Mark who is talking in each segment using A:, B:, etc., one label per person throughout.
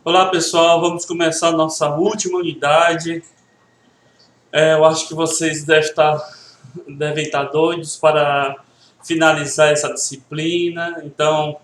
A: Olá pessoal, vamos começar a nossa última unidade. Eu acho que vocês devem estar doidos para finalizar essa disciplina. Então,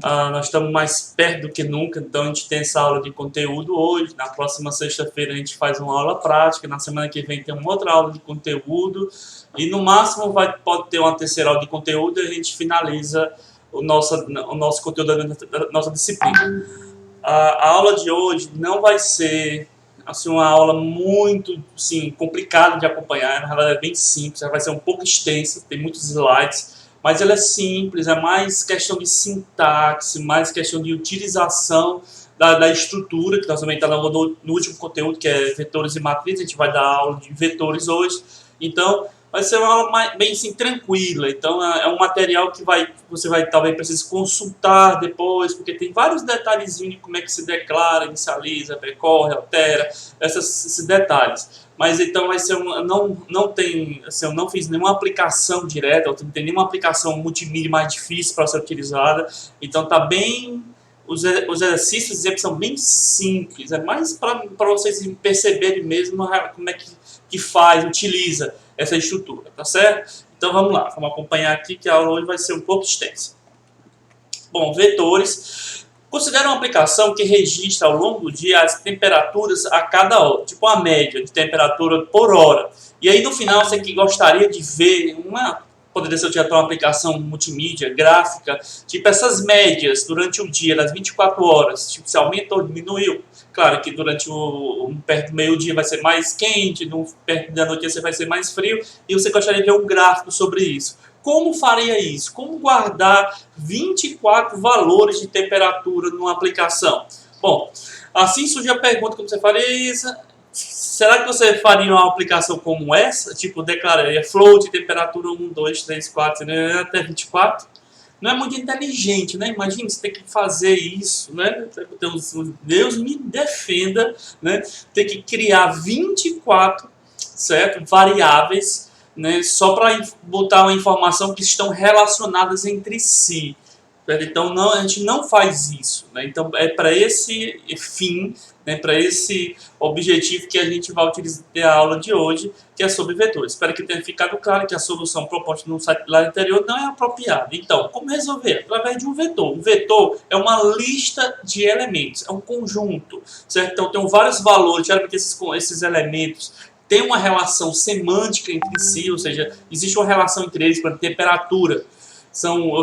A: nós estamos mais perto do que nunca. Então, a gente tem essa aula de conteúdo hoje. Na próxima sexta-feira a gente faz uma aula prática. Na semana que vem tem uma outra aula de conteúdo. E no máximo pode ter uma terceira aula de conteúdo e a gente finaliza o nosso conteúdo da nossa disciplina. A aula de hoje não vai ser assim, uma aula muito assim, complicada de acompanhar, ela é bem simples, ela vai ser um pouco extensa, tem muitos slides, mas ela é simples, é mais questão de sintaxe, mais questão de utilização da estrutura, que nós também estamos no último conteúdo, que é vetores e matrizes, a gente vai dar aula de vetores hoje, então vai ser uma aula bem assim, tranquila. Então é um material que você vai talvez precise consultar depois, porque tem vários detalhezinhos de como é que se declara, inicializa, percorre, altera, esses detalhes. Mas então vai ser não tem, assim, eu não fiz nenhuma aplicação direta, não tem nenhuma aplicação multimídia mais difícil para ser utilizada. Então tá bem, os exercícios são bem simples, é mais para vocês perceberem mesmo como é que faz, utiliza essa estrutura, tá certo? Então vamos lá, vamos acompanhar aqui que a aula hoje vai ser um pouco extensa. Bom, vetores. Considera uma aplicação que registra ao longo do dia as temperaturas a cada hora, tipo uma média de temperatura por hora. E aí no final você que gostaria de ver poderia ser uma aplicação multimídia, gráfica, tipo essas médias durante o dia, das 24 horas, tipo se aumentou ou diminuiu. Claro que durante perto do meio-dia vai ser mais quente, perto da noite vai ser mais frio, e você gostaria de ver um gráfico sobre isso. Como faria isso? Como guardar 24 valores de temperatura numa aplicação? Bom, assim surge a pergunta como você faria isso. Será que você faria uma aplicação como essa? Tipo, declararia float, temperatura 1, 2, 3, 4, até 24? Não é muito inteligente, né? Imagina você ter que fazer isso, né? Deus me defenda, né? Ter que criar 24, certo? Variáveis, né? Só para botar uma informação que estão relacionadas entre si. Então a gente não faz isso, né? Então é para esse fim, né, para esse objetivo que a gente vai utilizar a aula de hoje, que é sobre vetores. Espero que tenha ficado claro que a solução proposta no site lá anterior não é apropriada. Então, como resolver? Através de um vetor. Um vetor é uma lista de elementos, é um conjunto, certo? Então tem vários valores, geralmente esses elementos têm uma relação semântica entre si, ou seja, existe uma relação entre eles, por exemplo, temperatura.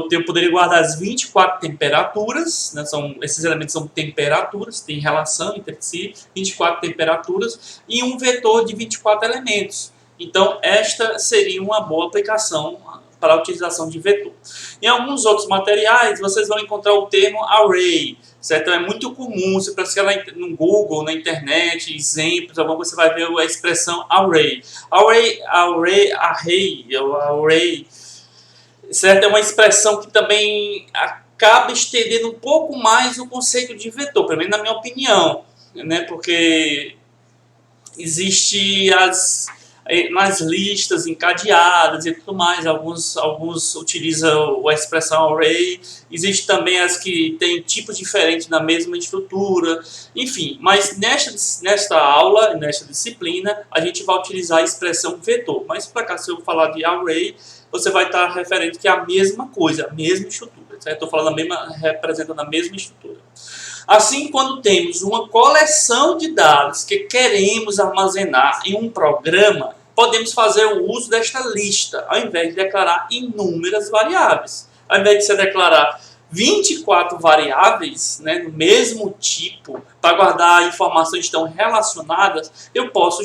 A: Eu poderia guardar as 24 temperaturas, né? Esses elementos são temperaturas, tem relação entre si, 24 temperaturas, e um vetor de 24 elementos. Então, esta seria uma boa aplicação para a utilização de vetor. Em alguns outros materiais, vocês vão encontrar o termo array, certo? É muito comum, você pesquisar no Google, na internet, exemplos, você vai ver a expressão array. Array, certo? É uma expressão que também acaba estendendo um pouco mais o conceito de vetor, pelo menos na minha opinião, né? Porque existe nas listas encadeadas e tudo mais, alguns utilizam a expressão array, existe também as que têm tipos diferentes na mesma estrutura, enfim, mas nesta aula, nesta disciplina, a gente vai utilizar a expressão vetor, mas para cá se eu falar de array, você vai estar referente que é a mesma coisa, a mesma estrutura, certo? Estou falando representando a mesma estrutura. Assim, quando temos uma coleção de dados que queremos armazenar em um programa, podemos fazer o uso desta lista, ao invés de declarar inúmeras variáveis. Ao invés de você declarar 24 variáveis, né, no mesmo tipo, para guardar informações que estão relacionadas, eu posso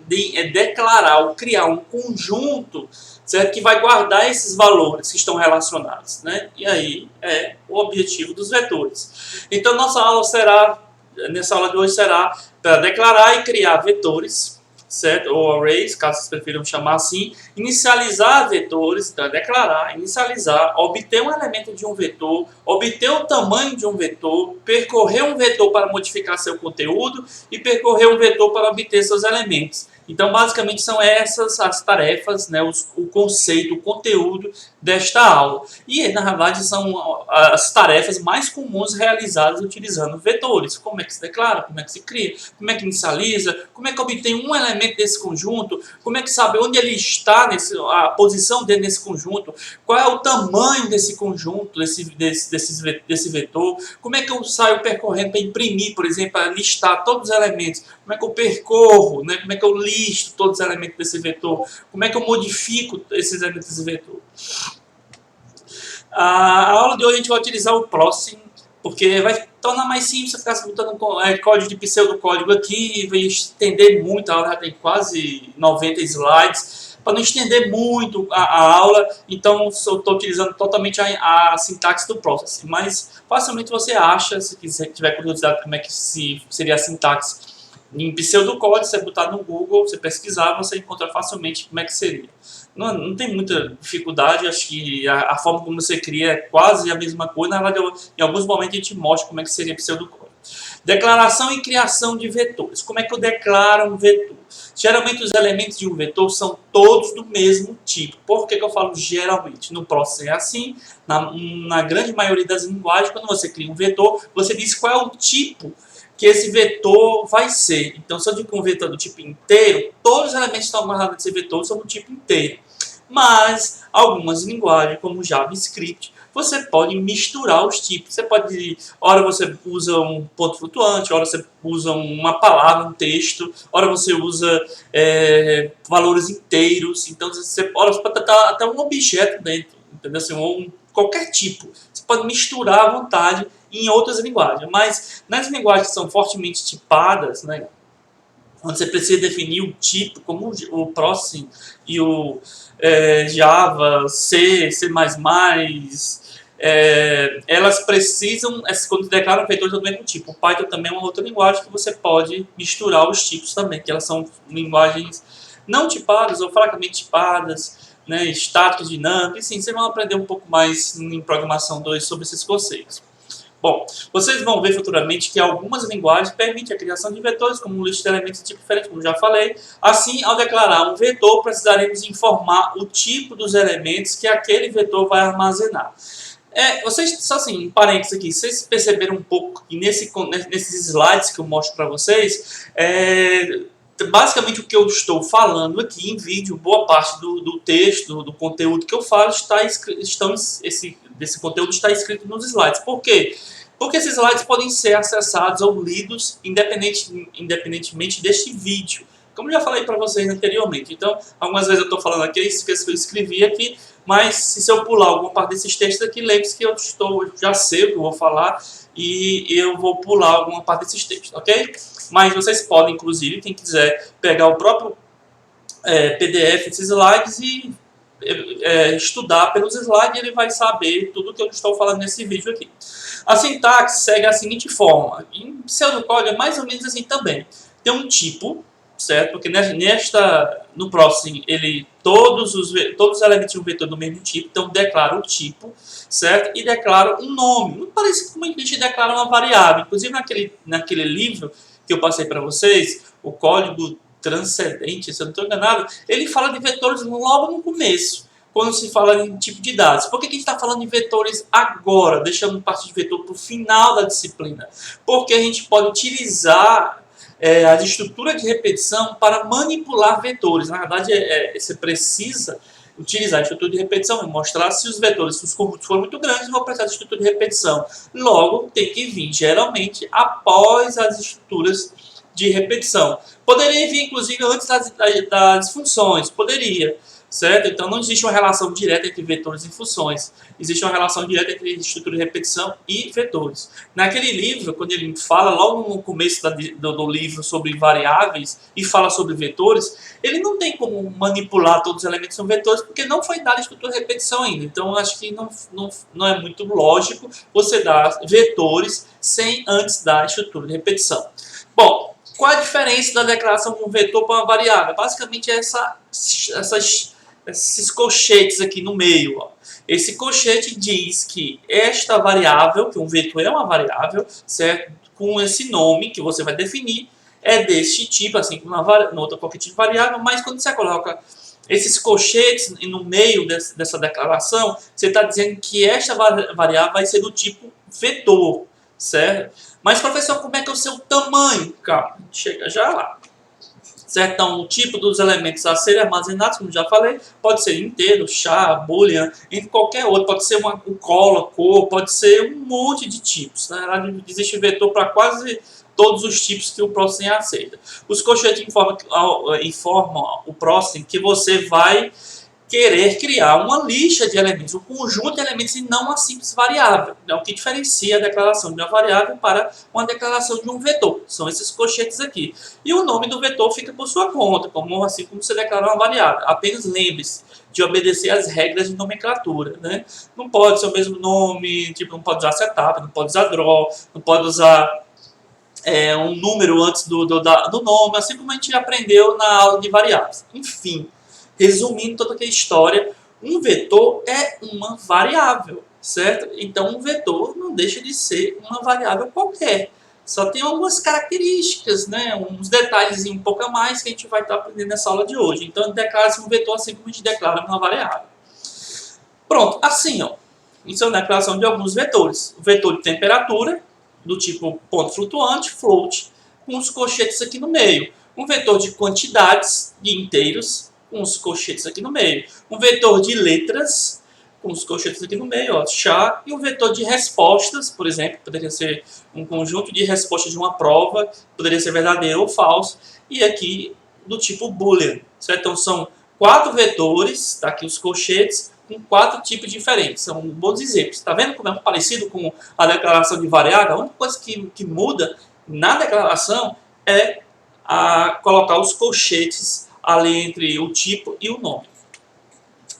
A: declarar ou criar um conjunto, certo? Que vai guardar esses valores que estão relacionados, né? E aí é o objetivo dos vetores. Então, nessa aula de hoje será para declarar e criar vetores, certo? Ou arrays, caso vocês prefiram chamar assim, inicializar vetores, então declarar, inicializar, obter um elemento de um vetor, obter o tamanho de um vetor, percorrer um vetor para modificar seu conteúdo e percorrer um vetor para obter seus elementos. Então, basicamente, são essas as tarefas, né, o conceito, o conteúdo desta aula. E, na verdade, são as tarefas mais comuns realizadas utilizando vetores. Como é que se declara, como é que se cria, como é que inicializa, como é que obtém um elemento desse conjunto, como é que sabe onde ele está, a posição dele nesse conjunto, qual é o tamanho desse conjunto, desse vetor, como é que eu saio percorrendo para imprimir, por exemplo, para listar todos os elementos, como é que eu percorro, né? Como é que eu listo todos os elementos desse vetor, como é que eu modifico esses elementos desse vetor. A aula de hoje a gente vai utilizar o Proxim, porque vai tornar mais simples você ficar botando código de pseudocódigo aqui, vai estender muito, a aula já tem quase 90 slides, para não estender muito a aula, então eu estou utilizando totalmente a sintaxe do Proxim, mas facilmente você acha, se tiver curiosidade como é que seria a sintaxe em pseudocódigo, você botar no Google, você pesquisar, você encontra facilmente como é que seria. Não tem muita dificuldade, acho que a forma como você cria é quase a mesma coisa. Na verdade, em alguns momentos a gente mostra como é que seria pseudocódigo. Declaração e criação de vetores. Como é que eu declaro um vetor? Geralmente os elementos de um vetor são todos do mesmo tipo. Por que eu falo geralmente? No Proxim é assim, na grande maioria das linguagens, quando você cria um vetor, você diz qual é o tipo que esse vetor vai ser. Então, se eu digo um vetor do tipo inteiro, todos os elementos que estão amarrados nesse vetor são do tipo inteiro. Mas, algumas linguagens, como JavaScript, você pode misturar os tipos. Você pode, ora você usa um ponto flutuante, ora você usa uma palavra, um texto, ora você usa valores inteiros. Então, você pode estar até um objeto dentro, entendeu? Assim, qualquer tipo. Você pode misturar à vontade em outras linguagens, mas nas linguagens que são fortemente tipadas, né, onde você precisa definir o tipo, como o Proxim e o Java, C, C++, elas precisam, quando declaram vetores do mesmo tipo. O Python também é uma outra linguagem que você pode misturar os tipos também, que elas são linguagens não tipadas ou fracamente tipadas, né, estáticas, dinâmicas, sim, vocês vão aprender um pouco mais em Programação 2 sobre esses conceitos. Bom, vocês vão ver futuramente que algumas linguagens permitem a criação de vetores, como um lista de elementos de tipo diferente, como já falei. Assim, ao declarar um vetor, precisaremos informar o tipo dos elementos que aquele vetor vai armazenar. Vocês, só assim, em parênteses aqui, vocês perceberam um pouco que nesses slides que eu mostro para vocês, basicamente o que eu estou falando aqui em vídeo, boa parte do texto, do conteúdo que eu falo, esse conteúdo está escrito nos slides. Por quê? Porque esses slides podem ser acessados ou lidos independentemente deste vídeo, como eu já falei para vocês anteriormente. Então, algumas vezes eu estou falando aqui, isso que eu escrevi aqui, mas se eu pular alguma parte desses textos aqui, lembre-se que eu já sei o que eu vou falar e eu vou pular alguma parte desses textos, ok? Mas vocês podem, inclusive, quem quiser, pegar o próprio PDF desses slides e estudar pelos slides, ele vai saber tudo o que eu estou falando nesse vídeo aqui. A sintaxe segue a seguinte forma. Em pseudocódigo é mais ou menos assim também. Tem um tipo, certo? Porque no Proxim, todos os elementos de um vetor do mesmo tipo, então declara o tipo, certo? E declara um nome. Não parece como a gente declara uma variável. Inclusive naquele livro que eu passei para vocês, o código transcendente, se eu não estou enganado, ele fala de vetores logo no começo, quando se fala em tipo de dados. Por que a gente está falando de vetores agora, deixando parte de vetor para o final da disciplina? Porque a gente pode utilizar a estrutura de repetição para manipular vetores. Na verdade, você precisa utilizar a estrutura de repetição e mostrar se os vetores, se os conjuntos forem muito grandes, vão precisar de estrutura de repetição. Logo, tem que vir, geralmente, após as estruturas de repetição. Poderia vir, inclusive, antes das funções. Poderia, certo? Então, não existe uma relação direta entre vetores e funções. Existe uma relação direta entre estrutura de repetição e vetores. Naquele livro, quando ele fala logo no começo do livro sobre variáveis e fala sobre vetores, ele não tem como manipular todos os elementos com vetores, porque não foi dada a estrutura de repetição ainda. Então, acho que não é muito lógico você dar vetores sem antes dar a estrutura de repetição. Bom, qual a diferença da declaração de um vetor para uma variável? Basicamente é esses colchetes aqui no meio. Ó. Esse colchete diz que esta variável, que um vetor é uma variável, certo? Com esse nome que você vai definir, é deste tipo, assim como na outra qualquer tipo de variável, mas quando você coloca Esses colchetes no meio dessa declaração, você está dizendo que esta variável vai ser do tipo vetor, certo? Mas, professor, como é que é o seu tamanho? Calma, chega já lá. Certo? Então, o tipo dos elementos a serem armazenados, como já falei, pode ser inteiro, char, boolean, entre qualquer outro. Pode ser um color, cor, pode ser um monte de tipos. Na verdade, existe vetor para quase todos os tipos que o Processing aceita. Os colchetes informam o Processing que você vai querer criar uma lista de elementos, um conjunto de elementos e não uma simples variável. É o que diferencia a declaração de uma variável para uma declaração de um vetor. São esses colchetes aqui. E o nome do vetor fica por sua conta, assim como você declara uma variável. Apenas lembre-se de obedecer às regras de nomenclatura, né? Não pode ser o mesmo nome, tipo, não pode usar setup, não pode usar draw, não pode usar um número antes do nome, assim como a gente aprendeu na aula de variáveis. Enfim, resumindo toda aquela história, um vetor é uma variável, certo? Então, um vetor não deixa de ser uma variável qualquer. Só tem algumas características, né? Uns detalhes um pouco a mais que a gente vai estar aprendendo nessa aula de hoje. Então, declara-se um vetor assim como a gente declara uma variável. Pronto, assim, ó. Isso é uma declaração de alguns vetores. O vetor de temperatura, do tipo ponto flutuante, float, com os colchetes aqui no meio. Um vetor de quantidades, de inteiros, com os colchetes aqui no meio. Um vetor de letras, com os colchetes aqui no meio, ó, char. E um vetor de respostas, por exemplo, poderia ser um conjunto de respostas de uma prova, poderia ser verdadeiro ou falso. E aqui do tipo boolean, certo? Então são 4 vetores, tá aqui os colchetes, com 4 tipos diferentes. São bons exemplos. Está vendo como é parecido com a declaração de variável? A única coisa que muda na declaração é colocar os colchetes ali entre o tipo e o nome.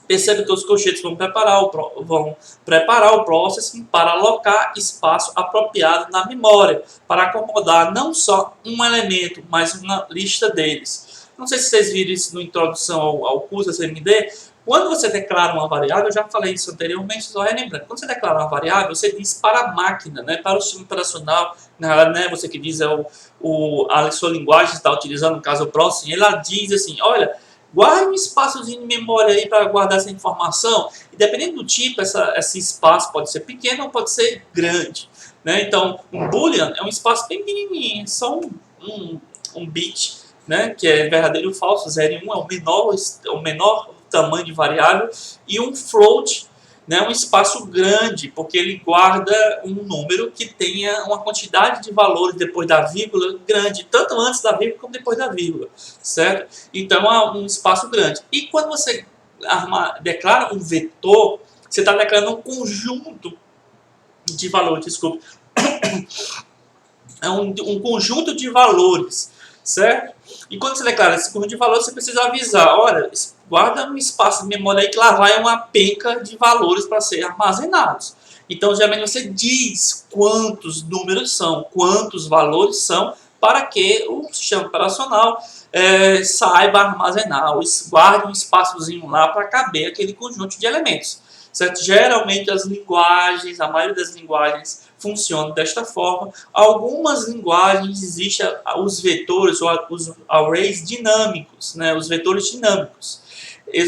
A: Percebe que os colchetes vão preparar o processing para alocar espaço apropriado na memória, para acomodar não só um elemento, mas uma lista deles. Não sei se vocês viram isso na introdução ao curso SMD. Quando você declara uma variável, eu já falei isso anteriormente, só relembrando. Quando você declara uma variável, você diz para a máquina, né, para o sistema operacional, né, você que diz a sua linguagem está utilizando, no caso o Processing, ela diz assim, olha, guarde um espaçozinho de memória aí para guardar essa informação. E dependendo do tipo, esse espaço pode ser pequeno ou pode ser grande, né? Então, um boolean é um espaço bem pequenininho, só um bit, né, que é verdadeiro ou falso, 0 e 1 é o menor tamanho de variável, e um float, né, um espaço grande, porque ele guarda um número que tenha uma quantidade de valores depois da vírgula grande, tanto antes da vírgula como depois da vírgula, certo? Então é um espaço grande. E quando você declara um vetor, você está declarando um conjunto de valores, desculpa, é um conjunto de valores, certo? E quando você declara esse conjunto de valores, você precisa avisar, olha, guarda um espaço de memória aí que lá vai uma penca de valores para ser armazenados. Então, geralmente você diz quantos números são, quantos valores são, para que o sistema operacional saiba armazenar, guarde um espaçozinho lá para caber aquele conjunto de elementos. Certo? Geralmente as linguagens, a maioria das linguagens funcionam desta forma. Algumas linguagens existem os vetores ou os arrays dinâmicos, né? Os vetores dinâmicos.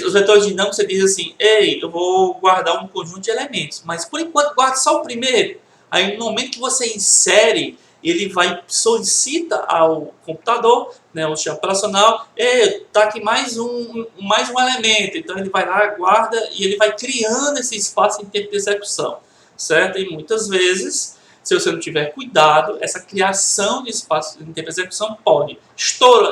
A: Os vetores dinâmicos você diz assim, ei, eu vou guardar um conjunto de elementos, mas por enquanto guarda só o primeiro. Aí no momento que você insere, ele solicita ao computador, né, o sistema operacional, tá aqui mais um elemento. Então ele vai lá, guarda e ele vai criando esse espaço em tempo de execução, certo? E muitas vezes, se você não tiver cuidado, essa criação de espaço em tempo de execução pode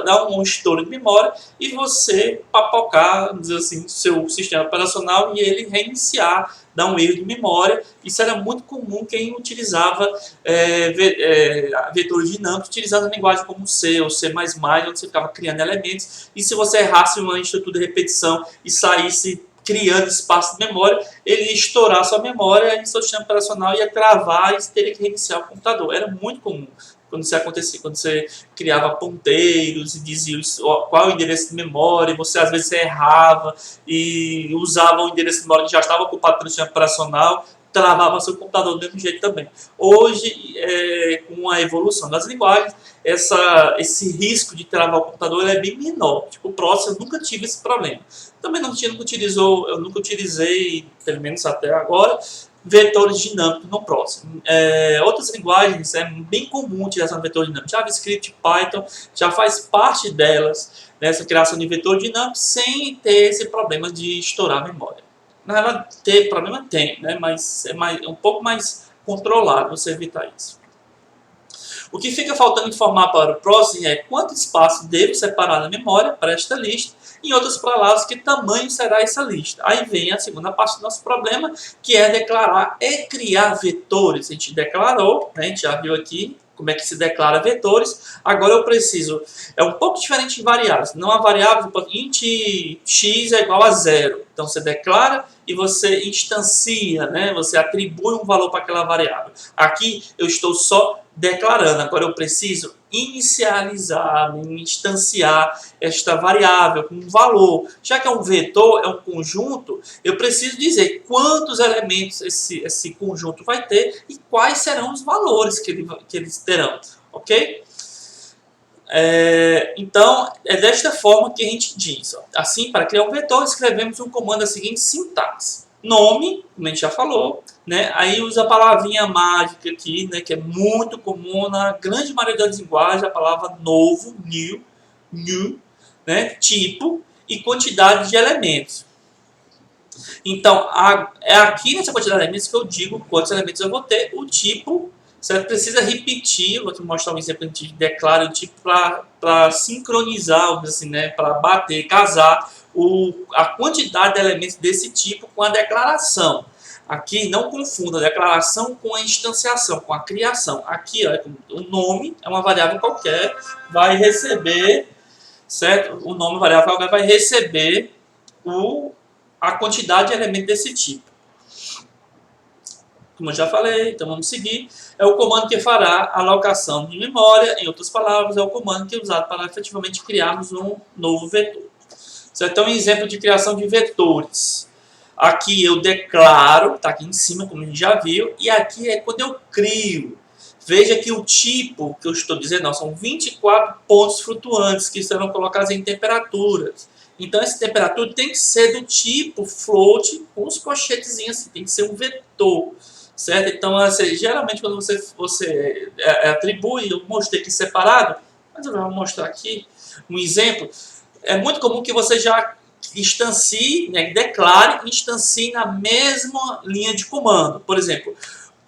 A: dar um estouro de memória e você papocar, vamos dizer assim, seu sistema operacional e ele reiniciar, dar um erro de memória. Isso era muito comum quem utilizava vetores dinâmicos, utilizando a linguagem como C ou C++, onde você ficava criando elementos. E se você errasse uma estrutura de repetição e saísse criando espaço de memória, ele ia estourar sua memória e seu sistema operacional ia travar e teria que reiniciar o computador. Era muito comum quando isso acontecia, quando você criava ponteiros e dizia qual é o endereço de memória, e você às vezes errava e usava o endereço de memória que já estava ocupado pelo sistema operacional. travava seu computador do mesmo jeito também. Hoje, com a evolução das linguagens, esse risco de travar o computador é bem menor. Tipo, o Process eu nunca tive esse problema. Também eu nunca utilizei, pelo menos até agora, vetores dinâmicos no Process. Outras linguagens é bem comum utilizar vetores dinâmicos. JavaScript, Python já faz parte delas, nessa criação de vetor dinâmico, sem ter esse problema de estourar a memória. Na verdade, ter problema tem, né? Mas é um pouco mais controlado você evitar isso. O que fica faltando informar para o Process é quanto espaço devo separar na memória para esta lista, em outras palavras, que tamanho será essa lista. Aí vem a segunda parte do nosso problema, que é declarar e criar vetores. A gente declarou, né? A gente já viu aqui como é que se declara vetores. Agora eu preciso, é um pouco diferente de variáveis. Não há variável, int x é igual a 0. Então você declara e você instancia, né? Você atribui um valor para aquela variável. Aqui eu estou só declarando. Agora eu preciso inicializar, instanciar esta variável com um valor. Já que é um vetor, é um conjunto, eu preciso dizer quantos elementos esse conjunto vai ter e quais serão os valores que eles terão, ok? Então, é desta forma que a gente diz. Ó. Assim, para criar um vetor, escrevemos um comando da seguinte sintaxe. Nome, como a gente já falou, né? Aí usa a palavrinha mágica aqui, né? Que é muito comum na grande maioria das linguagens, a palavra novo, new, né? Tipo e quantidade de elementos. Então, é aqui nessa quantidade de elementos que eu digo quantos elementos eu vou ter, o tipo. Você precisa repetir, vou te mostrar um exemplo, a gente declara o tipo para sincronizar, assim, né? Para bater, casar a quantidade de elementos desse tipo com a declaração. Aqui não confunda a declaração com a instanciação, com a criação. Aqui, ó, o nome é uma variável qualquer, vai receber, certo? O nome variável qualquer vai receber a quantidade de elementos desse tipo. Como eu já falei, então vamos seguir. É o comando que fará a alocação de memória, em outras palavras, é o comando que é usado para efetivamente criarmos um novo vetor. Então, um exemplo de criação de vetores. Aqui eu declaro, está aqui em cima, como a gente já viu, e aqui é quando eu crio. Veja que o tipo que eu estou dizendo, são 24 pontos flutuantes que serão colocados em temperaturas. Então, essa temperatura tem que ser do tipo float, com os colchetezinhos assim, tem que ser um vetor. Certo? Então, assim, geralmente, quando você atribui, eu mostrei aqui separado, mas eu vou mostrar aqui um exemplo. É muito comum que você já instancie, né, declare e instancie na mesma linha de comando. Por exemplo,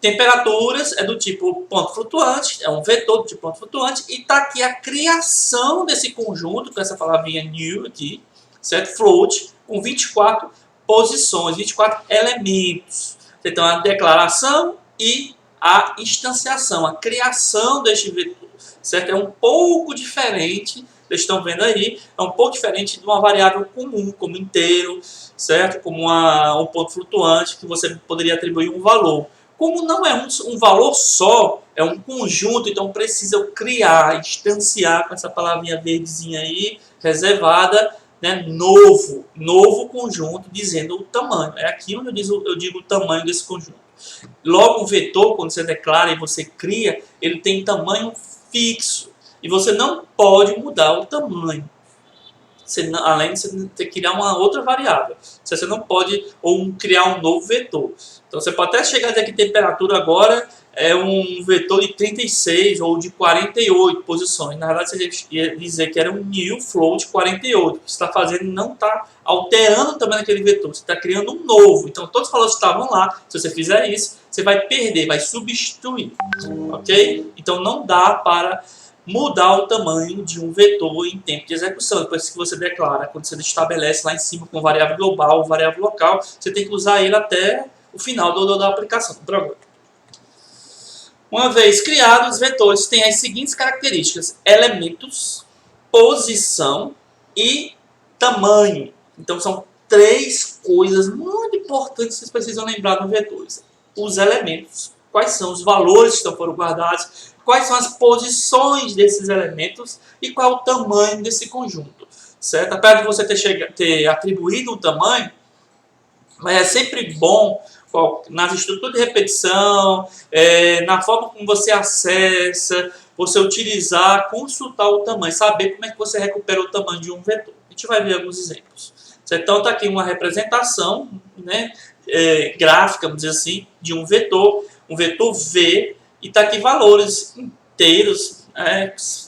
A: temperaturas é do tipo ponto flutuante, é um vetor do tipo ponto flutuante, e está aqui a criação desse conjunto, com essa palavrinha new aqui, certo? Float, com 24 posições, 24 elementos. Então, a declaração e a instanciação, a criação deste vetor, certo? É um pouco diferente, vocês estão vendo aí, é um pouco diferente de uma variável comum, como inteiro, certo? Como um ponto flutuante, que você poderia atribuir um valor. Como não é um valor só, é um conjunto, então precisa eu criar, instanciar com essa palavrinha verdezinha aí, reservada, né, novo conjunto, dizendo o tamanho. É aqui onde eu digo o tamanho desse conjunto. Logo, o vetor, quando você declara e você cria, ele tem tamanho fixo. E você não pode mudar o tamanho. Além de você ter que criar uma outra variável. Você não pode criar um novo vetor. Então, você pode até chegar a dizer que temperatura agora é um vetor de 36 ou de 48 posições. Na verdade, você ia dizer que era um new float 48. O que você está fazendo não está alterando também aquele vetor. Você está criando um novo. Então, todos os valores que estavam lá, se você fizer isso, você vai perder, vai substituir. Ok? Então, não dá para mudar o tamanho de um vetor em tempo de execução. Depois que você declara, quando você estabelece lá em cima com variável global ou variável local, você tem que usar ele até o final da aplicação do programa. Uma vez criados, os vetores têm as seguintes características: elementos, posição e tamanho. Então, são três coisas muito importantes que vocês precisam lembrar nos vetores. Os elementos, quais são os valores que foram guardados, quais são as posições desses elementos e qual é o tamanho desse conjunto. Certo? Apesar de você ter atribuído um tamanho, mas é sempre bom nas estruturas de repetição, na forma como você acessa, você utilizar, consultar o tamanho, saber como é que você recupera o tamanho de um vetor. A gente vai ver alguns exemplos. Certo? Então está aqui uma representação, né, gráfica, vamos dizer assim, de um vetor V, e está aqui valores inteiros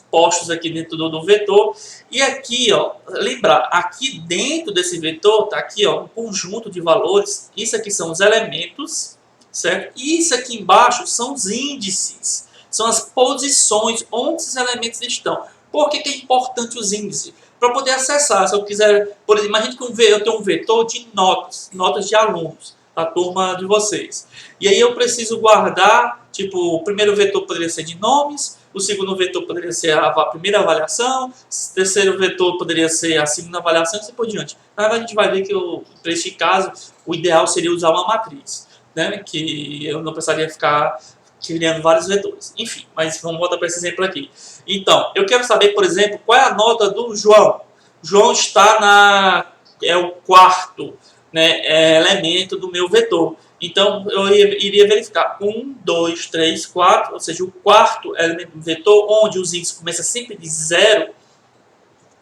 A: postos aqui dentro do vetor. E aqui, ó, lembrar, aqui dentro desse vetor está aqui, ó, um conjunto de valores. Isso aqui são os elementos, certo? E isso aqui embaixo são os índices, são as posições onde esses elementos estão. Por que é importante os índices? Para poder acessar, se eu quiser, por exemplo, imagine que eu tenho um vetor de notas de alunos da turma de vocês. E aí eu preciso guardar, tipo, o primeiro vetor poderia ser de nomes, o segundo vetor poderia ser a primeira avaliação, o terceiro vetor poderia ser a segunda avaliação e assim por diante. Na verdade, a gente vai ver que, para este caso, o ideal seria usar uma matriz, né? Que eu não precisaria ficar criando vários vetores. Enfim, mas vamos voltar para esse exemplo aqui. Então, eu quero saber, por exemplo, qual é a nota do João. João está é o quarto, né, elemento do meu vetor. Então, eu iria verificar 1, 2, 3, 4, ou seja, o quarto elemento do vetor, onde os índices começam sempre de 0,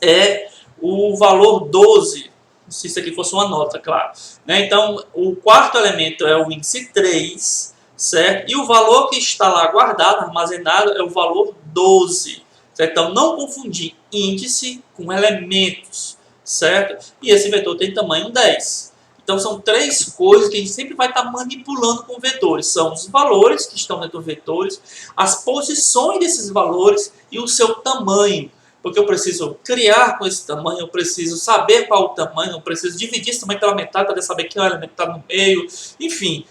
A: é o valor 12, se isso aqui fosse uma nota, claro. Né? Então, o quarto elemento é o índice 3, certo? E o valor que está lá guardado, armazenado, é o valor 12. Certo? Então, não confundir índice com elementos, certo? E esse vetor tem tamanho 10. Então, são três coisas que a gente sempre vai estar manipulando com vetores. São os valores que estão dentro dos vetores, as posições desses valores e o seu tamanho. Porque eu preciso criar com esse tamanho, eu preciso saber qual o tamanho, eu preciso dividir esse tamanho pela metade para saber que elemento está no meio. Enfim,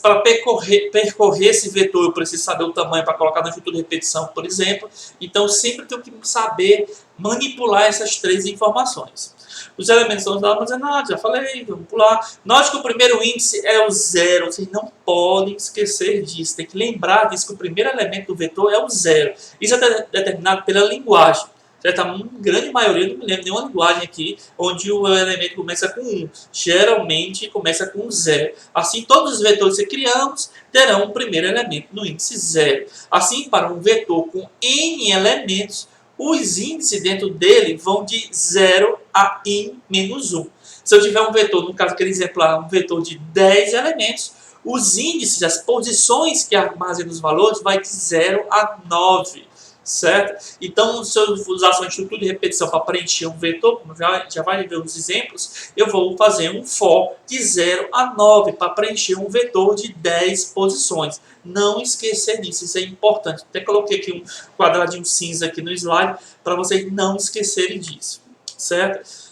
A: para percorrer esse vetor, eu preciso saber o tamanho para colocar na estrutura de repetição, por exemplo. Então, sempre tenho que saber manipular essas três informações. Os elementos são armazenados, já falei, vamos pular. Note que o primeiro índice é o 0, vocês não podem esquecer disso. Tem que lembrar disso, que o primeiro elemento do vetor é o 0. Isso é determinado pela linguagem. Certo? A grande maioria, não me lembro de nenhuma linguagem aqui, onde o elemento começa com 1. Geralmente começa com 0. Assim, todos os vetores que criamos terão o primeiro elemento no índice 0. Assim, para um vetor com n elementos, os índices dentro dele vão de 0 a n-1. Se eu tiver um vetor, no caso aquele exemplar, um vetor de 10 elementos, os índices, as posições que armazenam os valores, vai de 0 a 9. Certo? Então, se eu usar uma estrutura de repetição para preencher um vetor, como já vai ver os exemplos, eu vou fazer um for de 0 a 9 para preencher um vetor de 10 posições. Não esquecer disso, isso é importante. Até coloquei aqui um quadradinho cinza aqui no slide para vocês não esquecerem disso. Certo?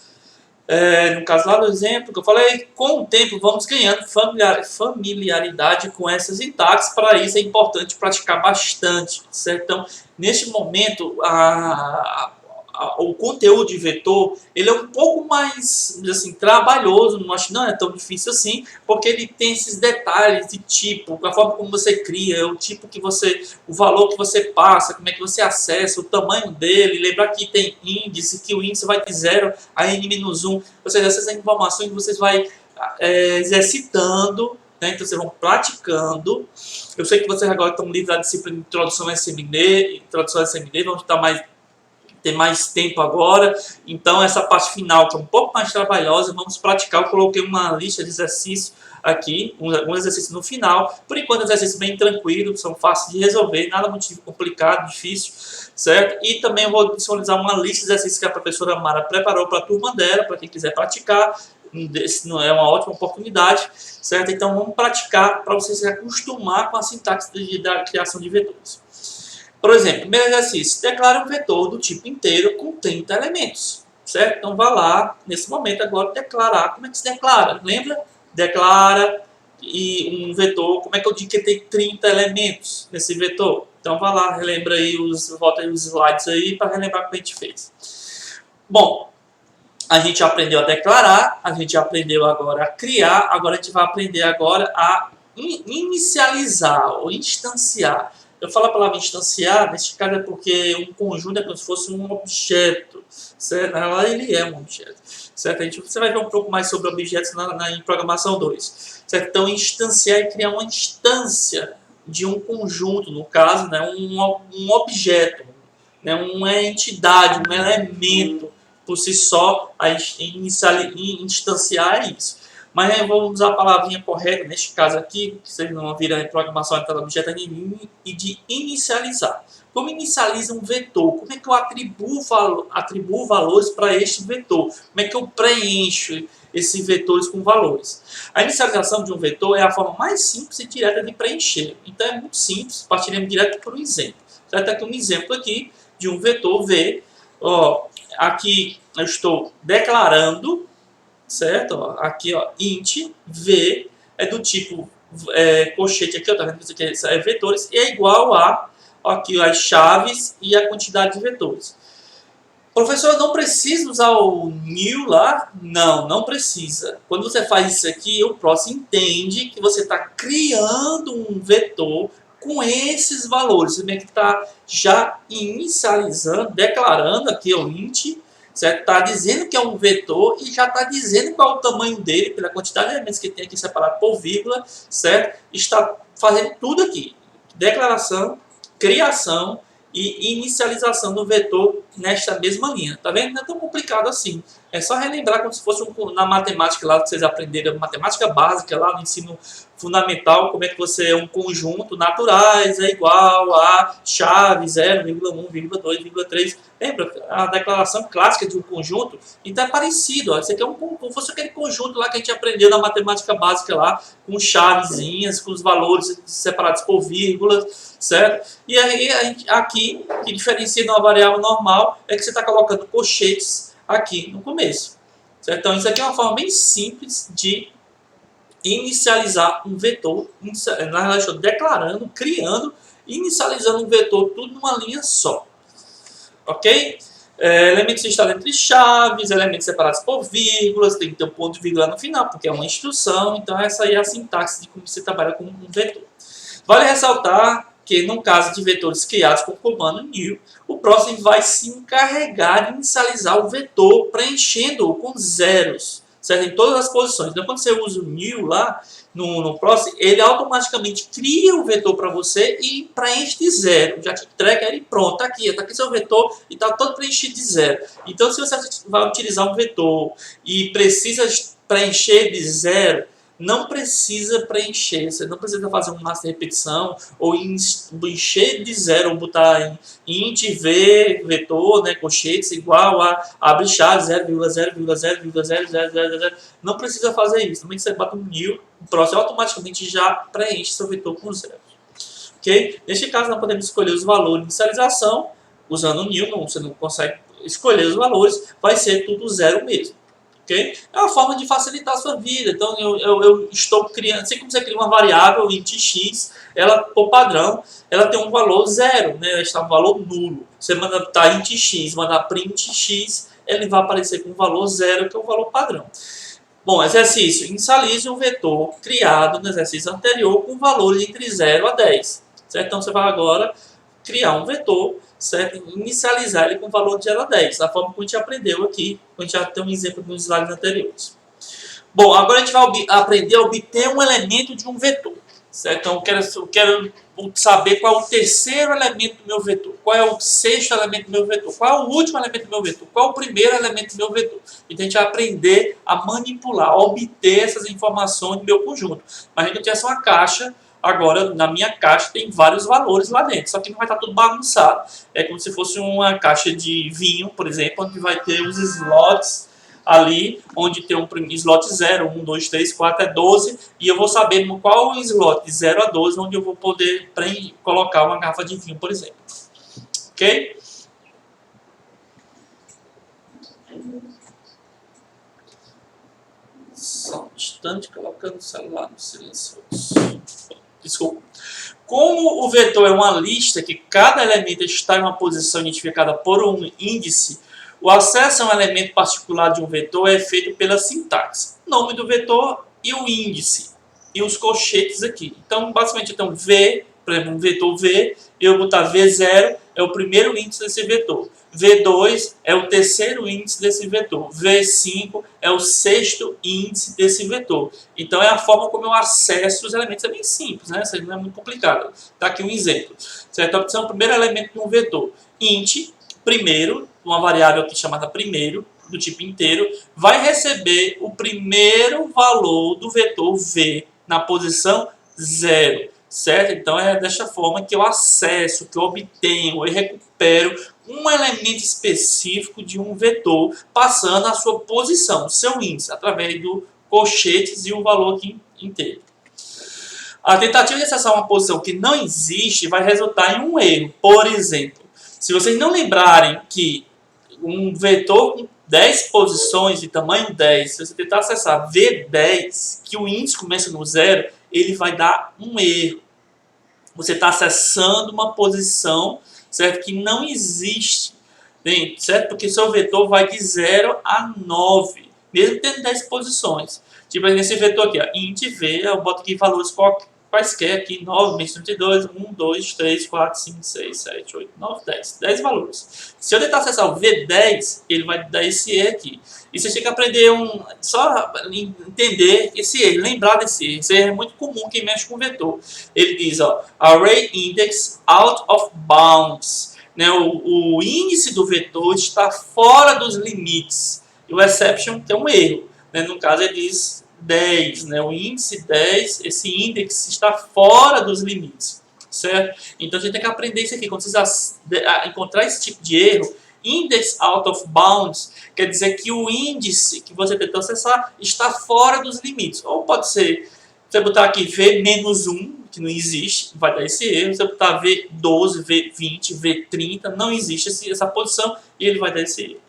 A: No caso lá do exemplo que eu falei, com o tempo vamos ganhando familiaridade com essas sintaxes. Para isso é importante praticar bastante, certo? Então, neste momento, o conteúdo de vetor ele é um pouco mais assim, trabalhoso, não acho que não é tão difícil assim, porque ele tem esses detalhes de tipo, a forma como você cria, o tipo que o valor que você passa, como é que você acessa, o tamanho dele, lembrar que tem índice, que o índice vai de 0 a n-1, ou seja, essas informações vocês vão exercitando, né? Então vocês vão praticando. Eu sei que vocês agora estão livres da disciplina de introdução a SMD, vão ter mais tempo agora, então essa parte final que é um pouco mais trabalhosa, vamos praticar. Eu coloquei uma lista de exercícios aqui, um exercício no final, por enquanto exercícios bem tranquilos, são fáceis de resolver, nada muito complicado, difícil, certo? E também eu vou disponibilizar uma lista de exercícios que a professora Mara preparou para a turma dela, para quem quiser praticar. Esse não é uma ótima oportunidade, certo? Então vamos praticar para você se acostumar com a sintaxe da criação de vetores. Por exemplo, primeiro exercício, declara um vetor do tipo inteiro com 30 elementos, certo? Então vá lá, nesse momento agora, declarar. Como é que se declara? Lembra? Declara um vetor, como é que eu digo que tem 30 elementos nesse vetor? Então vá lá, relembra aí, volta aí os slides aí para relembrar como a gente fez. Bom, a gente aprendeu a declarar, a gente aprendeu agora a criar, agora a gente vai aprender agora a inicializar ou instanciar. Eu falo a palavra instanciar, neste caso é porque um conjunto é como se fosse um objeto, certo? Na verdade, ele é um objeto, certo? Você vai ver um pouco mais sobre objetos em programação 2, certo? Então, instanciar é criar uma instância de um conjunto, no caso, né? Um objeto, né? Uma entidade, um elemento por si só, a instanciar é isso. Mas eu vou usar a palavrinha correta, neste caso aqui, que vocês não viram em programação de objeto e de inicializar. Como inicializa um vetor? Como é que eu atribuo valores para este vetor? Como é que eu preencho esses vetores com valores? A inicialização de um vetor é a forma mais simples e direta de preencher. Então é muito simples, partiremos direto por um exemplo. Certo? Aqui um exemplo aqui de um vetor V. Ó, aqui eu estou declarando, certo? Ó, aqui, ó, int v é do tipo colchete aqui, ó, tá vendo? Isso aqui é vetores e é igual a aqui as chaves e a quantidade de vetores. Professor, eu não preciso usar o new lá? Não, não precisa. Quando você faz isso aqui, o próximo entende que você está criando um vetor com esses valores. Você vê que está já inicializando, declarando aqui o int, certo? Está dizendo que é um vetor e já está dizendo qual é o tamanho dele, pela quantidade de elementos que tem aqui separado por vírgula, certo? Está fazendo tudo aqui. Declaração, criação e inicialização do vetor nesta mesma linha. Tá vendo? Não é tão complicado assim. É só relembrar como se fosse na matemática lá que vocês aprenderam, matemática básica lá no ensino fundamental, como é que você é um conjunto naturais é igual a chave 0,1, 2,3. Lembra a declaração clássica de um conjunto? Então é parecido. Ó. Isso aqui é como fosse aquele conjunto lá que a gente aprendeu na matemática básica lá, com chavezinhas, com os valores separados por vírgulas, certo? E aí aqui, que diferencia de uma variável normal, é que você está colocando colchetes aqui no começo. Certo? Então isso aqui é uma forma bem simples de inicializar um vetor. Na verdade, estou declarando, criando, inicializando um vetor, tudo numa linha só. Ok? Elementos instalados entre chaves, elementos separados por vírgulas, tem que ter um ponto de vírgula no final, porque é uma instrução. Então essa aí é a sintaxe de como você trabalha com um vetor. Vale ressaltar que no caso de vetores criados com o comando new, o próximo vai se encarregar de inicializar o vetor, preenchendo-o com zeros, certo? Em todas as posições. Então, quando você usa o new lá no próximo, ele automaticamente cria o vetor para você e preenche de zero. Já te entrega ele pronto. Tá aqui seu vetor e está todo preenchido de zero. Então, se você vai utilizar um vetor e precisa preencher de zero, não precisa preencher, você não precisa fazer um master repetição ou encher de zero, ou botar em int v, vetor, né, colchetes, igual a abre chave 0,0,0,00000. Não precisa fazer isso. Também você bota um new, o próximo automaticamente já preenche seu vetor com zero. Ok? Neste caso, nós podemos escolher os valores de inicialização, usando o new, você não consegue escolher os valores, vai ser tudo zero mesmo. Okay? É uma forma de facilitar a sua vida. Então, eu estou criando, assim como você cria uma variável int x, ela, por padrão, ela tem um valor zero, né? Ela está um valor nulo. Você manda int x, manda print x, ele vai aparecer com um valor zero, que é o valor padrão. Bom, exercício. Inicialize um vetor criado no exercício anterior com valores entre 0 a 10. Certo? Então, você vai agora criar um vetor, certo? Inicializar ele com valor de 0 a 10, da forma que a gente aprendeu aqui, a gente já tem um exemplo nos slides anteriores. Bom, agora a gente vai aprender a obter um elemento de um vetor, certo? Então eu quero saber qual é o terceiro elemento do meu vetor, qual é o sexto elemento do meu vetor, qual é o último elemento do meu vetor, qual é o primeiro elemento do meu vetor. Então a gente vai aprender a manipular, a obter essas informações do meu conjunto. Imagina que eu tivesse uma caixa. Agora, na minha caixa tem vários valores lá dentro, só que não vai estar tudo bagunçado. É como se fosse uma caixa de vinho, por exemplo, onde vai ter os slots ali, onde tem um slot 0, 1, 2, 3, 4, é 12, e eu vou saber qual o slot de 0 a 12, onde eu vou poder colocar uma garrafa de vinho, por exemplo. Ok? Só um instante, colocando o celular no silencioso. Desculpa. Como o vetor é uma lista que cada elemento está em uma posição identificada por um índice, o acesso a um elemento particular de um vetor é feito pela sintaxe. Nome do vetor e o índice. E os colchetes aqui. Então, basicamente, V, por exemplo, um vetor V, eu vou botar V0 é o primeiro índice desse vetor. V2 é o terceiro índice desse vetor. V5 é o sexto índice desse vetor. Então é a forma como eu acesso os elementos. É bem simples, né? Isso não é muito complicado. Está aqui um exemplo. Certo? A opção é o primeiro elemento de um vetor. Int, primeiro, uma variável aqui chamada primeiro, do tipo inteiro, vai receber o primeiro valor do vetor V na posição 0. Certo? Então é desta forma que eu acesso, que eu obtenho, eu recupero um elemento específico de um vetor, passando a sua posição, o seu índice, através do colchetes e o valor aqui inteiro. A tentativa de acessar uma posição que não existe vai resultar em um erro. Por exemplo, se vocês não lembrarem que um vetor com 10 posições de tamanho 10, se você tentar acessar V10, que o índice começa no 0, ele vai dar um erro. Você está acessando uma posição, certo, que não existe, certo? Porque seu vetor vai de 0 a 9, mesmo tendo 10 posições. Tipo, nesse vetor aqui, ó, int v, eu boto aqui valores quaisquer, aqui 9, menos 32, 1, 2, 3, 4, 5, 6, 7, 8, 9, 10. 10 valores. Se eu tentar acessar o V10, ele vai dar esse erro aqui. E você tem que aprender só entender esse erro, lembrar desse erro. Esse erro é muito comum quem mexe com vetor. Ele diz, ó, array index out of bounds. Né, o índice do vetor está fora dos limites. E o exception que é um erro. Né, no caso ele diz 10, né, o índice 10, esse index está fora dos limites. Certo? Então a gente tem que aprender isso aqui. Quando vocês encontrar esse tipo de erro, index out of bounds quer dizer que o índice que você tentou acessar está fora dos limites. Ou pode ser, você botar aqui V-1, que não existe, vai dar esse erro. Você botar V12, V20, V30, não existe essa posição e ele vai dar esse erro.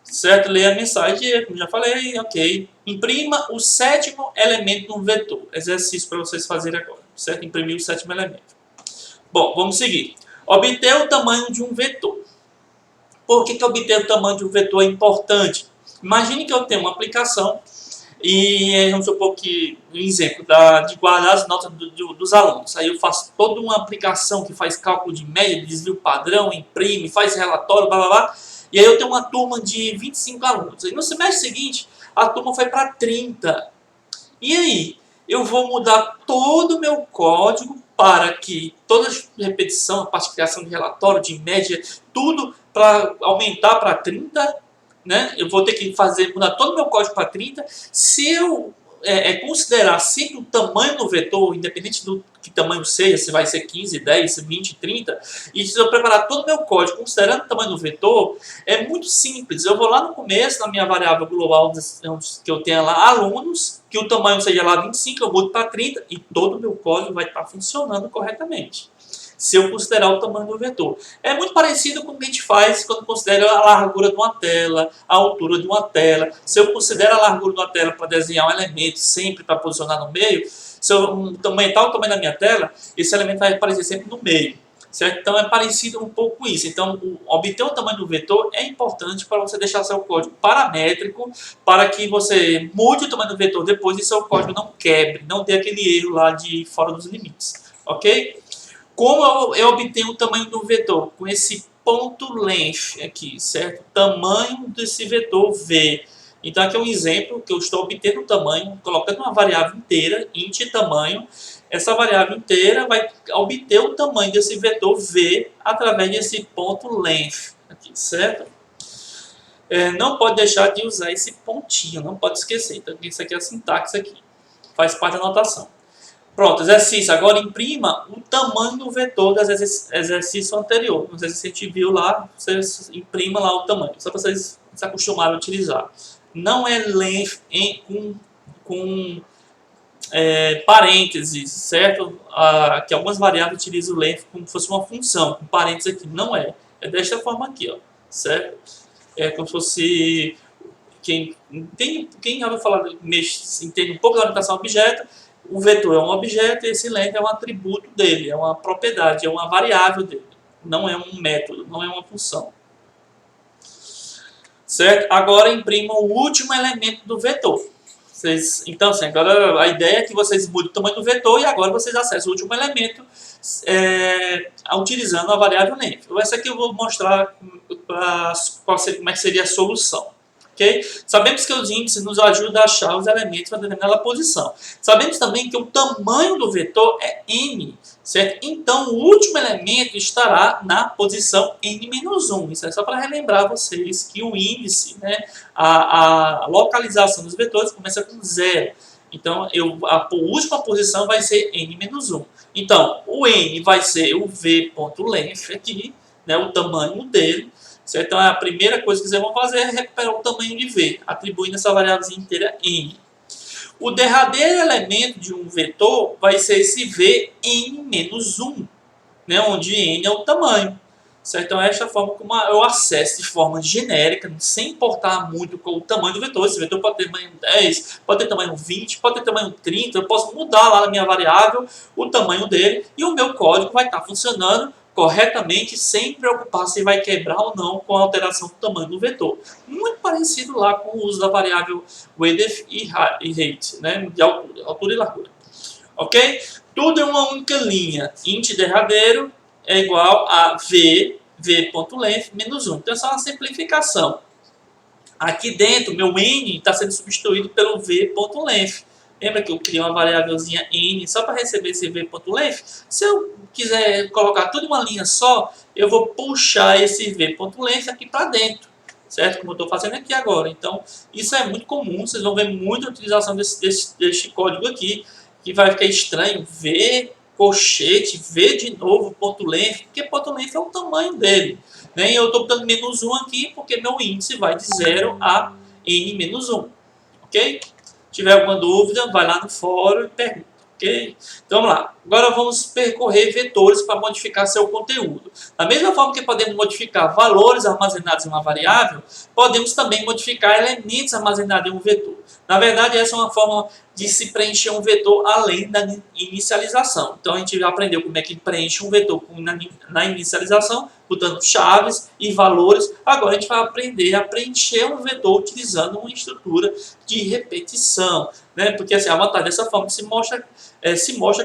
A: Certo? Leia a mensagem, como já falei, ok. Imprima o sétimo elemento de um vetor. Exercício para vocês fazerem agora. Certo? Imprimir o sétimo elemento. Bom, vamos seguir. Obter o tamanho de um vetor. Por que obter o tamanho de um vetor é importante? Imagine que eu tenho uma aplicação e vamos supor que, um exemplo, de guardar as notas dos alunos. Aí eu faço toda uma aplicação que faz cálculo de média, de desvio padrão, imprime, faz relatório, blá blá blá. E aí eu tenho uma turma de 25 alunos. E no semestre seguinte, a turma foi para 30. E aí, eu vou mudar todo o meu código para que toda a repetição, a parte de criação de relatório, de média, tudo para aumentar para 30, né? Eu vou ter que mudar todo o meu código para 30. Se eu considerar sempre o tamanho do vetor, independente do que tamanho seja, se vai ser 15, 10, 20, 30, e se eu preparar todo o meu código considerando o tamanho do vetor, é muito simples. Eu vou lá no começo, na minha variável global, que eu tenha lá alunos, que o tamanho seja lá 25, eu mudo para 30, e todo o meu código vai estar funcionando corretamente. Se eu considerar o tamanho do vetor. É muito parecido com o que a gente faz quando considera a largura de uma tela, a altura de uma tela. Se eu considero a largura de uma tela para desenhar um elemento sempre para posicionar no meio, se eu aumentar o tamanho da minha tela, esse elemento vai aparecer sempre no meio. Certo? Então é parecido um pouco com isso. Então, obter o tamanho do vetor é importante para você deixar seu código paramétrico, para que você mude o tamanho do vetor depois e seu código não quebre, não dê aquele erro lá de fora dos limites. Ok? Como eu obtenho o tamanho do vetor? Com esse ponto length aqui, certo? Tamanho desse vetor V. Então aqui é um exemplo que eu estou obtendo o tamanho, colocando uma variável inteira, int tamanho. Essa variável inteira vai obter o tamanho desse vetor V através desse ponto length aqui, certo? Não pode deixar de usar esse pontinho, não pode esquecer. Então isso aqui é a sintaxe aqui, faz parte da notação. Pronto, exercício. Agora imprima o tamanho do vetor do exercício anterior. Não sei se a gente viu lá, vocês imprima lá o tamanho, só para vocês se acostumarem a utilizar. Não é length com parênteses, certo? Que algumas variáveis utilizam o length como se fosse uma função, com parênteses aqui. Não é. É desta forma aqui, ó, certo? É como se fosse... Quem já ouviu falar, entende um pouco da orientação a objeto. O vetor é um objeto e esse length é um atributo dele, é uma propriedade, é uma variável dele. Não é um método, não é uma função. Certo? Agora imprima o último elemento do vetor. Então, assim, agora a ideia é que vocês mudem o tamanho do vetor e agora vocês acessem o último elemento utilizando a variável length. Essa aqui eu vou mostrar como é que seria a solução. Okay? Sabemos que os índices nos ajudam a achar os elementos para determinada posição. Sabemos também que o tamanho do vetor é n, certo? Então, o último elemento estará na posição n-1. Isso é só para relembrar vocês que o índice, né, a localização dos vetores começa com 0. Então, a última posição vai ser n-1. Então, o n vai ser o v.length aqui, né, o tamanho dele. Certo? Então, a primeira coisa que vocês vão fazer é recuperar o tamanho de v, atribuindo essa variável inteira n. O derradeiro elemento de um vetor vai ser esse v n-1, né, onde n é o tamanho. Certo? Então, esta é a forma como eu acesso de forma genérica, sem importar muito com o tamanho do vetor. Esse vetor pode ter tamanho 10, pode ter tamanho 20, pode ter tamanho 30. Eu posso mudar lá na minha variável o tamanho dele e o meu código vai estar funcionando corretamente, sem preocupar se vai quebrar ou não com a alteração do tamanho do vetor. Muito parecido lá com o uso da variável width e height, né, de altura e largura. Ok? Tudo em uma única linha. Int derradeiro é igual a v.length menos 1. Então, é só uma simplificação. Aqui dentro, meu n está sendo substituído pelo v.length. Lembra que eu criei uma variávelzinha n só para receber esse v.length? Se eu quiser colocar tudo em uma linha só, eu vou puxar esse v.length aqui para dentro, certo? Como eu estou fazendo aqui agora. Então, isso é muito comum, vocês vão ver muita utilização deste código aqui, que vai ficar estranho, v, colchete, v de novo, ponto length, porque ponto length é o tamanho dele. Né? E eu estou botando menos 1 aqui, porque meu índice vai de 0 a n menos 1. Ok? Se tiver alguma dúvida, vai lá no fórum e pergunta. Okay? Então vamos lá. Agora vamos percorrer vetores para modificar seu conteúdo. Da mesma forma que podemos modificar valores armazenados em uma variável, podemos também modificar elementos armazenados em um vetor. Na verdade, essa é uma forma de se preencher um vetor além da inicialização. Então a gente já aprendeu como é que preenche um vetor na inicialização, botando chaves e valores. Agora a gente vai aprender a preencher um vetor utilizando uma estrutura de repetição. Né? Porque assim, a vantagem dessa forma se mostra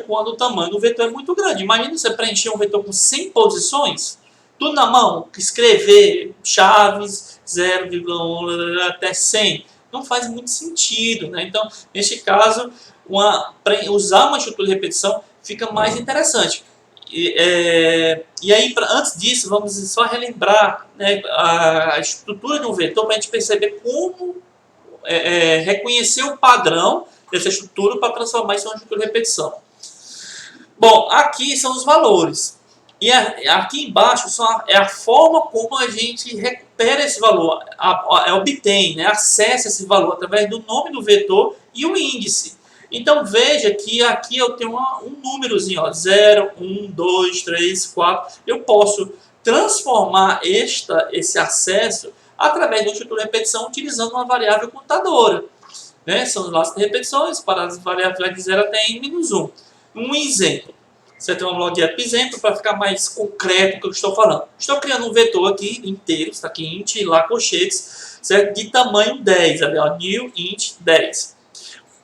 A: quando o tamanho do vetor é muito grande. Imagina você preencher um vetor com 100 posições, tudo na mão, escrever chaves 0,1 até 100. Não faz muito sentido. Né? Então, neste caso, usar uma estrutura de repetição fica mais interessante. E aí, antes disso, vamos só relembrar, né, a estrutura de um vetor para a gente perceber como reconhecer o padrão dessa estrutura para transformar isso em uma estrutura de repetição. Bom, aqui são os valores. E aqui embaixo é a forma como a gente recupera esse valor, obtém, né, acessa esse valor através do nome do vetor e o índice. Então veja que aqui eu tenho um númerozinho, ó, 0, 1, 2, 3, 4. Eu posso transformar esse acesso através de uma estrutura de repetição utilizando uma variável contadora. Né? São os laços de repetições para as variáveis de 0 até n-1. Um exemplo. Você tem um log exemplo para ficar mais concreto do que eu estou falando. Estou criando um vetor aqui inteiro, está aqui int, lá colchetes, certo? De tamanho 10, ali, ó, new int 10.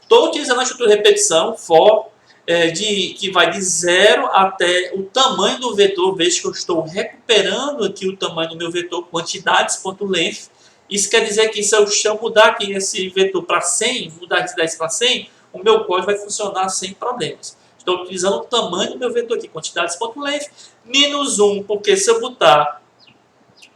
A: Estou utilizando a estrutura de repetição for, que vai de 0 até o tamanho do vetor. Veja que eu estou recuperando aqui o tamanho do meu vetor, quantidades.length. Isso quer dizer que se eu mudar aqui esse vetor para 100, mudar de 10 para 100, o meu código vai funcionar sem problemas. Estou utilizando o tamanho do meu vetor aqui, quantidades.length, menos 1, porque se eu botar...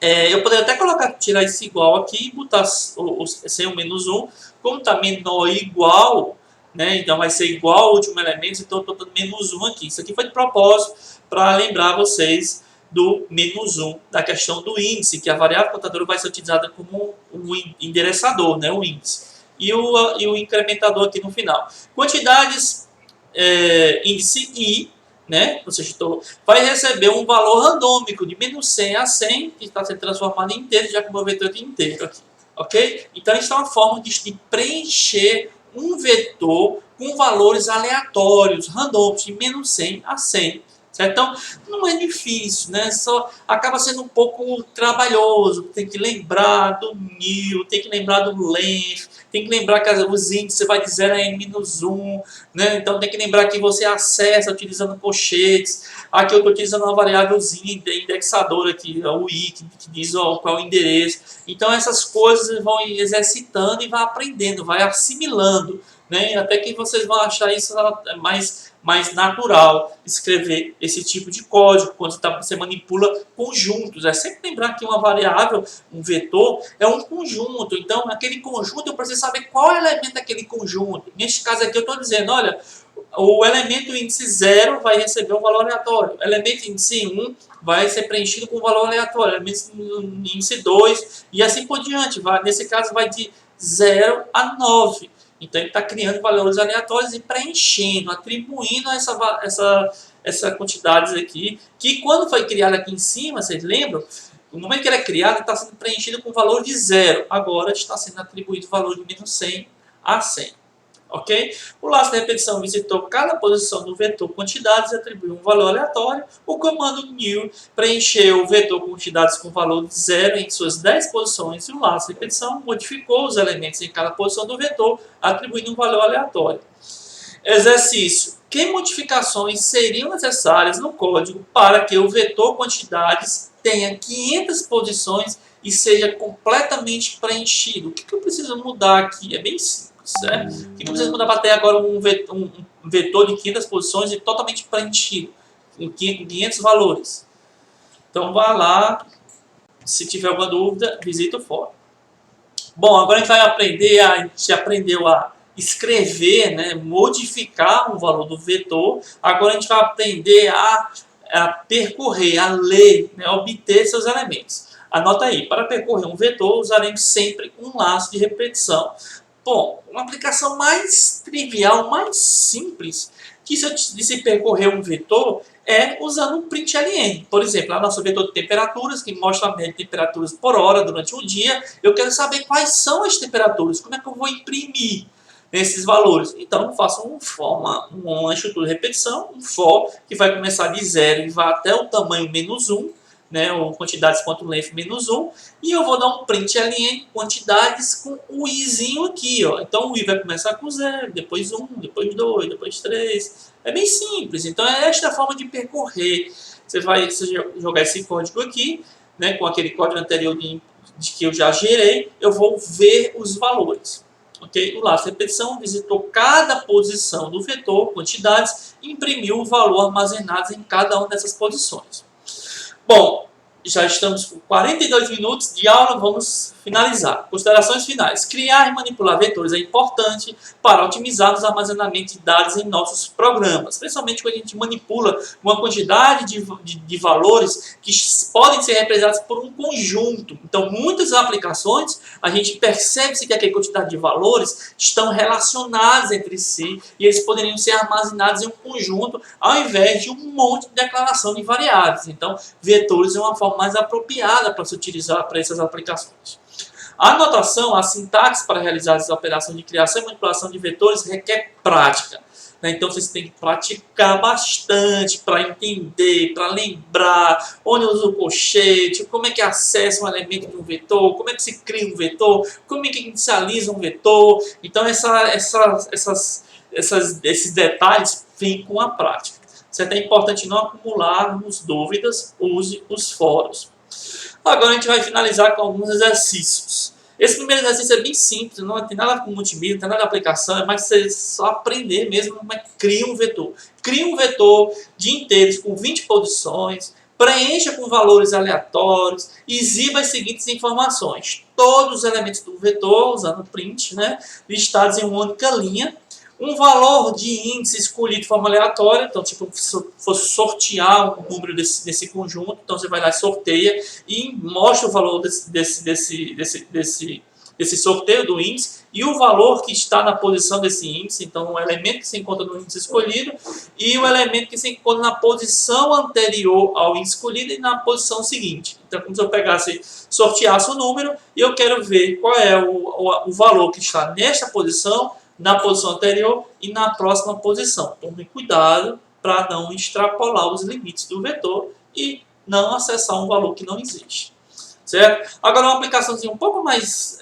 A: eu poderia até tirar esse igual aqui e botar sem o menos 1, como está menor ou igual, né, então vai ser igual ao último elemento, então eu estou dando menos 1 aqui. Isso aqui foi de propósito para lembrar vocês do menos 1, da questão do índice, que a variável contadora vai ser utilizada como um endereçador, né, o índice. E o incrementador aqui no final. Quantidades, índice I, né, ou seja, vai receber um valor randômico de menos 100 a 100, que está sendo transformado em inteiro, já que o meu vetor é inteiro aqui. Ok? Então, isso é uma forma de preencher um vetor com valores aleatórios, randômicos, de menos 100 a 100. certo? Então, não é difícil, né? Só acaba sendo um pouco trabalhoso. Tem que lembrar do new, tem que lembrar do length, tem que lembrar que os índices você vai de 0 a n-1, né? Então tem que lembrar que você acessa utilizando colchetes. Aqui eu estou utilizando uma variávelzinha indexadora aqui, o i, que diz qual é o endereço. Então essas coisas vão exercitando e vai aprendendo, vai assimilando, né? Até que vocês vão achar isso mais natural, escrever esse tipo de código quando você manipula conjuntos. É sempre lembrar que uma variável, um vetor, é um conjunto. Então, naquele conjunto, eu preciso saber qual elemento daquele conjunto. Neste caso aqui, eu estou dizendo, olha, o elemento índice 0 vai receber um valor aleatório. O elemento índice 1 vai ser preenchido com um valor aleatório. O elemento índice 2 e assim por diante. Nesse caso, vai de 0 a 9. Então, ele está criando valores aleatórios e preenchendo, atribuindo essa quantidades aqui, que quando foi criado aqui em cima, vocês lembram? No momento que ele é criado, está sendo preenchido com o valor de 0. Agora está sendo atribuído o valor de menos 100 a 100. Ok? O laço de repetição visitou cada posição do vetor quantidades e atribuiu um valor aleatório. O comando new preencheu o vetor quantidades com valor de 0 em suas 10 posições e o laço de repetição modificou os elementos em cada posição do vetor, atribuindo um valor aleatório. Exercício. Que modificações seriam necessárias no código para que o vetor quantidades tenha 500 posições e seja completamente preenchido? O que eu preciso mudar aqui? É bem simples. Certo? O que eu preciso mudar para ter agora um vetor de 500 posições e totalmente preenchido, com 500 valores? Então vá lá, se tiver alguma dúvida, visita o fórum. Bom, agora a gente vai aprender, a gente aprendeu a escrever, né, modificar o valor do vetor. Agora a gente vai aprender a percorrer, a ler, né, obter seus elementos. Anota aí, para percorrer um vetor usaremos sempre um laço de repetição. Bom, uma aplicação mais trivial, mais simples de se percorrer um vetor é usando um println. Por exemplo, a nossa vetor de temperaturas, que mostra a média de temperaturas por hora durante o dia. Eu quero saber quais são as temperaturas, como é que eu vou imprimir esses valores. Então, eu faço uma estrutura de repetição, um for, que vai começar de 0 e vai até o tamanho menos 1. Né, ou quantidades.length menos 1, e eu vou dar um println quantidades com o izinho aqui, ó. Então o i vai começar com 0, depois 1, depois 2, depois 3. É bem simples. Então é esta forma de percorrer. Você vai jogar esse código aqui, né, com aquele código anterior de que eu já gerei, eu vou ver os valores. Okay? O laço de repetição visitou cada posição do vetor, quantidades, e imprimiu o valor armazenado em cada uma dessas posições. Bom, já estamos com 42 minutos de aula, vamos finalizar. Considerações finais. Criar e manipular vetores é importante para otimizar o armazenamento de dados em nossos programas, principalmente quando a gente manipula uma quantidade de valores que podem ser representados por um conjunto. Então, muitas aplicações, a gente percebe que aquela quantidade de valores estão relacionados entre si e eles poderiam ser armazenados em um conjunto ao invés de um monte de declaração de variáveis. Então, vetores é uma forma mais apropriada para se utilizar para essas aplicações. A notação, a sintaxe para realizar essa operação de criação e manipulação de vetores requer prática. Então vocês têm que praticar bastante para entender, para lembrar onde usa o colchete, como é que acessa um elemento de um vetor, como é que se cria um vetor, como é que inicializa um vetor. Então esses detalhes vêm com a prática. Certo? É importante não acumularmos dúvidas, use os fóruns. Agora a gente vai finalizar com alguns exercícios. Esse primeiro exercício é bem simples, não tem nada com multimídia, não tem nada de aplicação, é mais você só aprender mesmo como é que cria um vetor. Cria um vetor de inteiros com 20 posições, preencha com valores aleatórios e exiba as seguintes informações. Todos os elementos do vetor, usando print, né, listados em uma única linha. Um valor de índice escolhido de forma aleatória, então, tipo, se fosse sortear um número desse conjunto, então você vai lá e sorteia e mostra o valor desse sorteio do índice e o valor que está na posição desse índice, então o elemento que se encontra no índice escolhido e o elemento que se encontra na posição anterior ao índice escolhido e na posição seguinte. Então, como se eu pegasse, sorteasse o número e eu quero ver qual é o valor que está nesta posição, na posição anterior e na próxima posição. Tome cuidado para não extrapolar os limites do vetor e não acessar um valor que não existe. Certo? Agora, uma aplicaçãozinha um pouco mais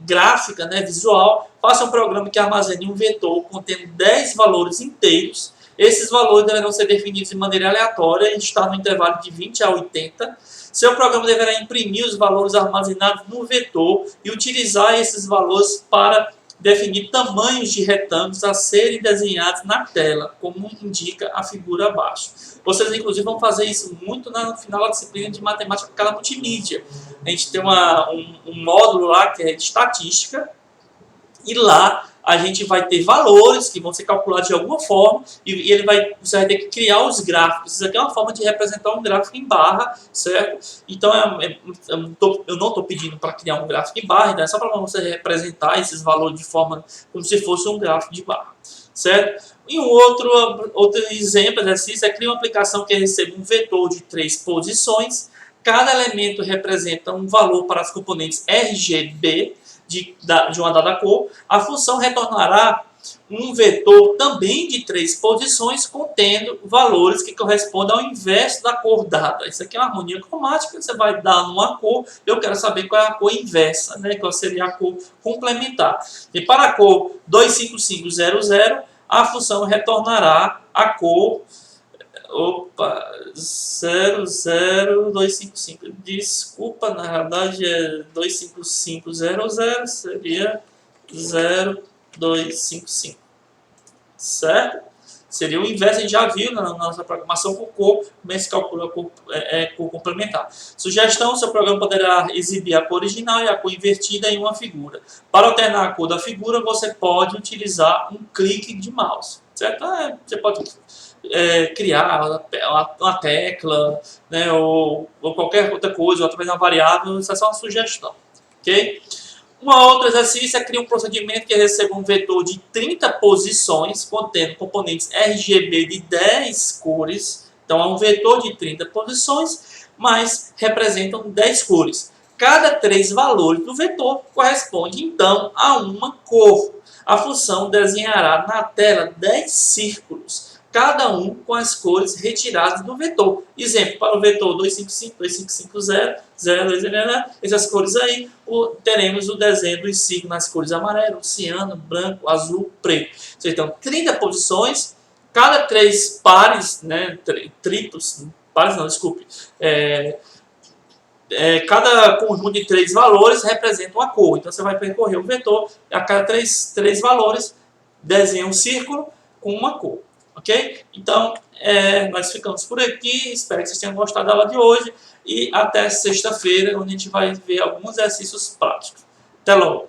A: gráfica, né, visual. Faça um programa que armazene um vetor contendo 10 valores inteiros. Esses valores deverão ser definidos de maneira aleatória e estar no intervalo de 20 a 80. Seu programa deverá imprimir os valores armazenados no vetor e utilizar esses valores para definir tamanhos de retângulos a serem desenhados na tela, como indica a figura abaixo. Vocês, inclusive, vão fazer isso muito no final da disciplina de matemática aplicada multimídia. A gente tem um módulo lá que é de estatística, e lá a gente vai ter valores que vão ser calculados de alguma forma e você vai ter que criar os gráficos. Isso aqui é uma forma de representar um gráfico em barra, certo? Então eu não estou pedindo para criar um gráfico em barra, então é só para você representar esses valores de forma como se fosse um gráfico de barra, certo? E um outro exemplo, exercício, é criar uma aplicação que recebe um vetor de 3 posições. Cada elemento representa um valor para as componentes RGB de uma dada cor. A função retornará um vetor também de 3 posições contendo valores que correspondem ao inverso da cor dada. Isso aqui é uma harmonia cromática, você vai dar numa cor, eu quero saber qual é a cor inversa, né? Qual seria a cor complementar. E para a cor 25500, a função retornará a cor 00255. Desculpa, na verdade é 25500, seria 0255. Certo? Seria o inverso, a gente já viu na nossa programação com cor, como se calcula a cor complementar. Sugestão: seu programa poderá exibir a cor original e a cor invertida em uma figura. Para alternar a cor da figura, você pode utilizar um clique de mouse. Certo? Você pode criar uma tecla, né, ou qualquer outra coisa, ou através de uma variável. Isso é só uma sugestão. Ok? Um outro exercício é criar um procedimento que receba um vetor de 30 posições, contendo componentes RGB de 10 cores. Então, é um vetor de 30 posições, mas representam 10 cores. Cada 3 valores do vetor corresponde, então, a uma cor. A função desenhará na tela 10 círculos, cada um com as cores retiradas do vetor. Exemplo, para o vetor 255, 2550, 02, essas cores aí, teremos o desenho dos signos nas cores amarelo, ciano, branco, azul, preto. Então, 30 posições, cada 3 pares, né, triplos, pares não, desculpe, cada conjunto de 3 valores representa uma cor. Então, você vai percorrer o vetor, a cada 3 valores, desenha um círculo com uma cor. Ok? Então, nós ficamos por aqui. Espero que vocês tenham gostado da aula de hoje. E até sexta-feira, onde a gente vai ver alguns exercícios práticos. Até logo!